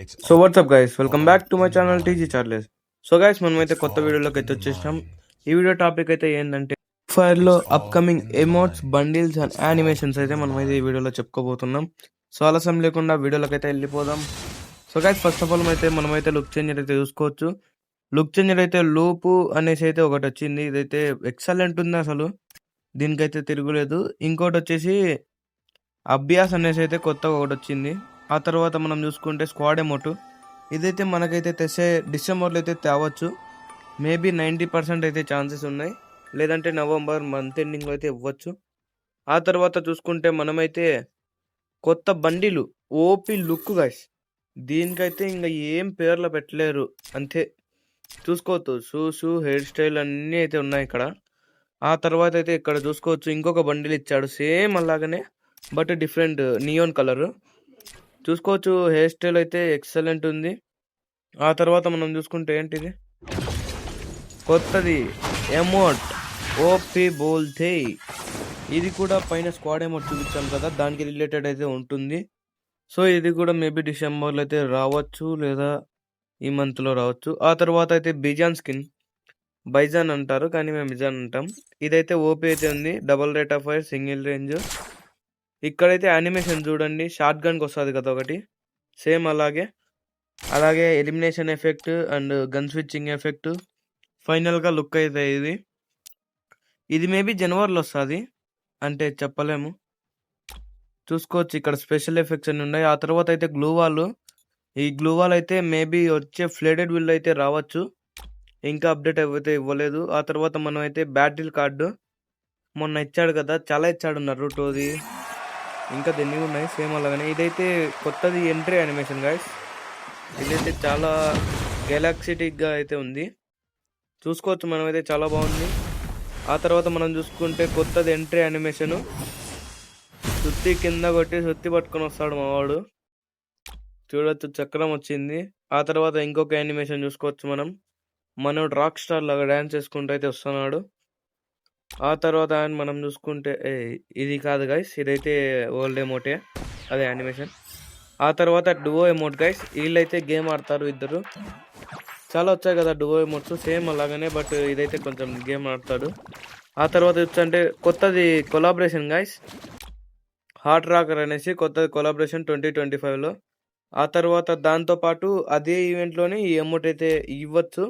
So WhatsApp guys, welcome back to my channel TG Charles. So guys, మనమైతే కొత్త వీడియోలోకి అయితే వచ్చేసాం. ఈ వీడియో టాపిక్ అయితే ఏంటంటే ఫైర్లో upcoming emotes, bundles and animations అయితే మనమైతే ఈ వీడియోలో చెప్పుకోబోతున్నాం. సో ఆలస్యం లేకుండా వీడియోలోకి అయితే వెళ్ళిపోదాం. So guys, first of all మనమైతే లుక్ చేంజర్ అయితే చూసుకోవచ్చు. లుక్ చేంజర్ అయితే లూపు అనేసి అయితే ఒకటి వచ్చింది. ఇదైతే ఎక్సలెంట్ ఉంది, అసలు దీనికైతే తిరుగులేదు. ఇంకోటి వచ్చేసి అభ్యాస్ అనేసి అయితే కొత్తగా ఒకటి వచ్చింది. ఆ తర్వాత మనం చూసుకుంటే స్క్వాడ్ ఎమోట్, ఇదైతే మనకైతే తెసే డిసెంబర్లో అయితే తేవచ్చు. మేబీ 90% అయితే ఛాన్సెస్ ఉన్నాయి, లేదంటే నవంబర్ మంత్ ఎండింగ్లో అయితే ఇవ్వచ్చు. ఆ తర్వాత చూసుకుంటే మనమైతే కొత్త బండిలు ఓపీ లుక్ గైస్, దీనికైతే ఇంకా ఏం పేర్లు పెట్టలేరు అంతే. చూసుకోవచ్చు, షూస్, హెయిర్ స్టైల్ అన్నీ అయితే ఉన్నాయి ఇక్కడ. ఆ తర్వాత అయితే ఇక్కడ చూసుకోవచ్చు ఇంకొక బండిల్ ఇచ్చాడు, సేమ్ అలాగనే బట్ డిఫరెంట్ నియోన్ కలర్. చూసుకోవచ్చు, హెయిర్ స్టైల్ అయితే ఎక్సలెంట్ ఉంది. ఆ తర్వాత మనం చూసుకుంటే ఏంటిది కొత్తది ఎమోట్ ఓపీ బోల్తే, ఇది కూడా పైన స్క్వాడ్ ఎమోట్ చూపించాం కదా, దానికి రిలేటెడ్ అయితే ఉంటుంది. సో ఇది కూడా మేబీ డిసెంబర్లో అయితే రావచ్చు, లేదా ఈ మంత్లో రావచ్చు. ఆ తర్వాత అయితే బిజాన్ స్కిన్, బైజాన్ అంటారు కానీ మేము బిజాన్ అంటాం. ఇదైతే ఓపీ అయితే ఉంది, double rate of fire, single range. ఇక్కడైతే యానిమేషన్ చూడండి, షార్ట్ గన్కి వస్తుంది కదా ఒకటి, సేమ్ అలాగే elimination effect and gun switching effect. ఫైనల్గా లుక్ అయితే ఇది మేబీ జనవరిలో వస్తుంది, అంటే చెప్పలేము. చూసుకోవచ్చు ఇక్కడ స్పెషల్ ఎఫెక్ట్స్ అన్ని ఉన్నాయి. ఆ తర్వాత అయితే గ్లూ వాల్, ఈ గ్లూ వాల్ అయితే మేబీ వచ్చే ఫ్లేడెడ్ విల్ అయితే రావచ్చు, ఇంకా అప్డేట్ అయితే ఇవ్వలేదు. ఆ తర్వాత మనం అయితే బ్యాటిల్ కార్డు మొన్న ఇచ్చాడు కదా, చాలా ఇచ్చాడు నరుటోది, ఇంకా దీన్ని ఉన్నాయి సేమ్ అలాగనే. ఇదైతే కొత్తది ఎంట్రీ యానిమేషన్ గైస్, ఇదైతే చాలా గెలాక్సిటిక్గా అయితే ఉంది, చూసుకోవచ్చు మనమైతే చాలా బాగుంది. ఆ తర్వాత మనం చూసుకుంటే కొత్తది ఎంట్రీ యానిమేషను, సుత్తి కింద కొట్టి సుత్తి పట్టుకొని వస్తాడు మావాడు, చూడొచ్చు చక్రం వచ్చింది. ఆ తర్వాత ఇంకొక యానిమేషన్ చూసుకోవచ్చు, మనోడు రాక్ స్టార్ లాగా డ్యాన్స్ చేసుకుంటూ అయితే వస్తున్నాడు. ఆ తర్వాత మనం చూసుకుంటే ఇది కాదు గైస్, ఇదైతే ఓల్డ్ ఎమోటే, అదే యానిమేషన్. ఆ తర్వాత డువో ఎమోట్ గైస్, వీళ్ళైతే గేమ్ ఆడతారు ఇద్దరు, చాలా వచ్చాయి కదా డువో ఎమోట్స్, సేమ్ అలాగనే బట్ ఇదైతే కొంచెం గేమ్ ఆడతాడు. ఆ తర్వాత వచ్చంటే కొత్తది కొలాబరేషన్ గైస్, హార్ట్ రాకర్ అనేసి కొత్తది కొలాబరేషన్ 2025లో. ఆ తర్వాత దాంతోపాటు అదే ఈవెంట్లోనే ఈ ఎమోట్ అయితే ఇవ్వచ్చు,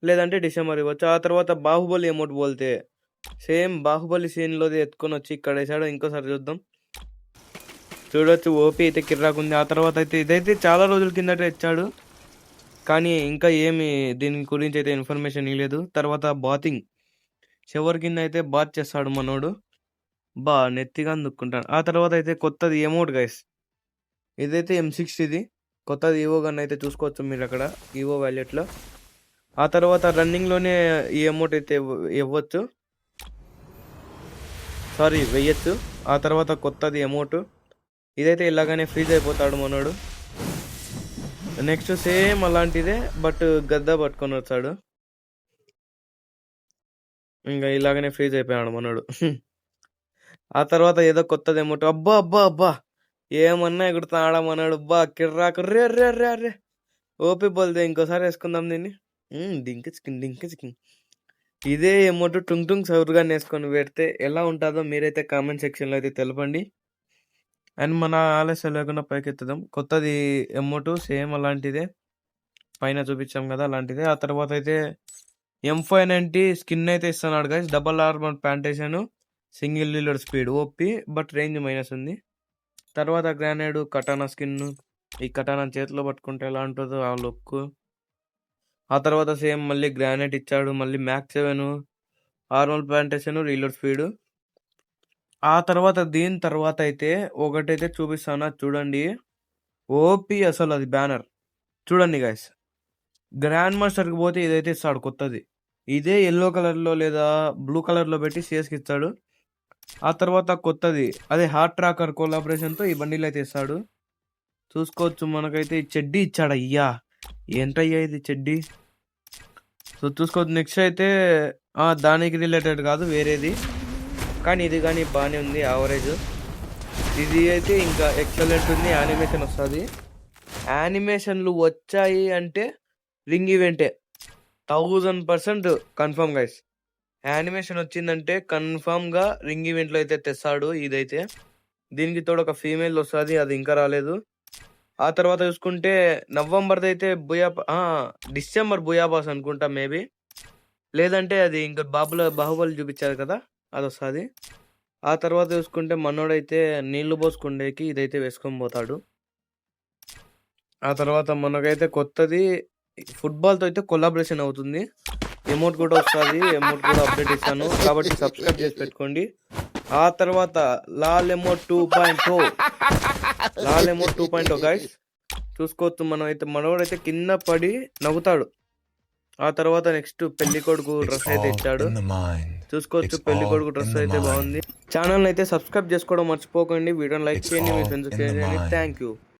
లేదంటే డిసెంబర్ ఇవ్వచ్చు. ఆ తర్వాత బాహుబలి ఎమోట్ బోల్తే, సేమ్ బాహుబలి సీన్లోది ఎత్తుకొని వచ్చి ఇక్కడ వేసాడు. ఇంకోసారి చూద్దాం, చూడొచ్చు ఓపీ అయితే కిర్రాకుంది. ఆ తర్వాత అయితే ఇదైతే చాలా రోజుల కిందట ఇచ్చాడు, కానీ ఇంకా ఏమి దీని గురించి అయితే ఇన్ఫర్మేషన్ ఇవ్వలేదు. తర్వాత బాతింగ్, షవర్ కింద అయితే బాత్ చేస్తాడు మనోడు, నెత్తిగా అందుకుంటాడు. ఆ తర్వాత అయితే కొత్తది ఎమోట్ గైస్, ఇదైతే M60, కొత్తది ఈవో గన్ అయితే చూసుకోవచ్చు మీరు అక్కడ ఈవో వ్యాలెట్లో. ఆ తర్వాత రన్నింగ్లోనే ఈ ఎమోట్ అయితే వెయ్యొచ్చు. ఆ తర్వాత కొత్తది ఎమోట్, ఇదైతే ఇలాగానే ఫ్రీజ్ అయిపోతాడు మనోడు. నెక్స్ట్ సేమ్ అలాంటిదే బట్ గద్ద పట్టుకొని వచ్చాడు, ఇంకా ఇలాగనే ఫ్రీజ్ అయిపోయాడు మనోడు. ఆ తర్వాత ఏదో కొత్తది ఎమోట్, అబ్బా అబ్బా అబ్బా ఏమన్నా ఎగుడుతున్నాడా మనోడు, కిర్రాకు, రే రే రే రే ఓపీ బోల్దే. ఇంకోసారి వేసుకుందాం దీన్ని, డింకి. ఇదే ఎమోట్ టుంగ్ టుంగ్ సౌరుగా వేసుకొని పెడితే ఎలా ఉంటుందో మీరైతే కామెంట్ సెక్షన్లో అయితే తెలపండి. అండ్ మన ఆలస్యం లేకుండా పైకెత్తుదాం. కొత్తది ఎమోట్ సేమ్ అలాంటిదే, పైన చూపించాం కదా అలాంటిదే. ఆ తర్వాత అయితే M590 స్కిన్ అయితే ఇస్తున్నాడు guys, double armour penetration, single reload speed OP but range minus ఉంది. తర్వాత గ్రానైడ్ కటానా స్కిన్, ఈ కటానా చేతిలో పట్టుకుంటే ఎలా ఉంటుందో ఆ లుక్. ఆ తర్వాత సేమ్ మళ్ళీ గ్రానైట్ ఇచ్చాడు, మళ్ళీ మ్యాక్స్ 7 ఆర్మల్ ప్లాంటేషన్, రీలోడ్ స్పీడ్. ఆ తర్వాత దీని తర్వాత అయితే ఒకటైతే చూపిస్తాను చూడండి, ఓపీ అసలు అది బ్యానర్ చూడండి గైస్. గ్రాండ్ మాస్టర్కి పోతే ఇదైతే ఇస్తాడు కొత్తది, ఇదే ఎల్లో కలర్లో లేదా బ్లూ కలర్లో పెట్టి సిఎస్కి ఇస్తాడు. ఆ తర్వాత కొత్తది అదే హార్ట్ ట్రాకర్ కొలాబరేషన్తో ఈ బండిలు అయితే ఇస్తాడు, చూసుకోవచ్చు. మనకైతే ఈ చెడ్డీ ఇచ్చాడు, అయ్యా ఏంటయ్యా ఇది చెడ్డీ. సో చూసుకోవచ్చు. నెక్స్ట్ అయితే దానికి రిలేటెడ్ కాదు వేరేది, కానీ ఇది కానీ బాగానే ఉంది, యావరేజ్. ఇది అయితే ఇంకా ఎక్సలెంట్ ఉంది, యానిమేషన్ వస్తుంది. యానిమేషన్లు వచ్చాయి అంటే రింగ్ ఈవెంటే 1000% కన్ఫర్మ్ గైస్. యానిమేషన్ వచ్చిందంటే కన్ఫర్మ్గా రింగ్ ఈవెంట్లో అయితే తెస్తాడు. ఇదైతే దీనికి తోడు ఒక ఫీమేల్ వస్తుంది, అది ఇంకా రాలేదు. ఆ తర్వాత చూసుకుంటే నవంబర్ది అయితే డిసెంబర్ బుయాబాస్ అనుకుంటా మేబీ, లేదంటే అది ఇంకా బాహుబలి చూపించారు కదా అది వస్తుంది. ఆ తర్వాత చూసుకుంటే మనోడైతే నీళ్లు పోసుకుండేకి ఇదైతే వేసుకొని పోతాడు. ఆ తర్వాత మనకైతే కొత్తది ఫుట్బాల్తో అయితే కొలాబరేషన్ అవుతుంది. ఎమోట్ కూడా వస్తుంది, ఎమోట్ కూడా అప్డేట్ ఇస్తాను కాబట్టి సబ్స్క్రైబ్ చేసి పెట్టుకోండి. ఆ తర్వాత లాల్ ఎమోట్ 2.0 గైస్ చూసుకోవచ్చు. మనోడైతే కింద పడి నవ్వుతాడు. ఆ తర్వాత నెక్స్ట్ పెళ్లి కొడుకు డ్రెస్ అయితే ఇచ్చాడు చూసుకోవచ్చు. పెళ్లి కొడుకు డ్రెస్ అయితే బాగుంది. ఛానల్ అయితే సబ్స్క్రైబ్ చేసుకోవడం మర్చిపోకండి. వీడియోని లైక్ చేయండి, మీ ఫ్రెండ్స్ చేయండి. Thank you.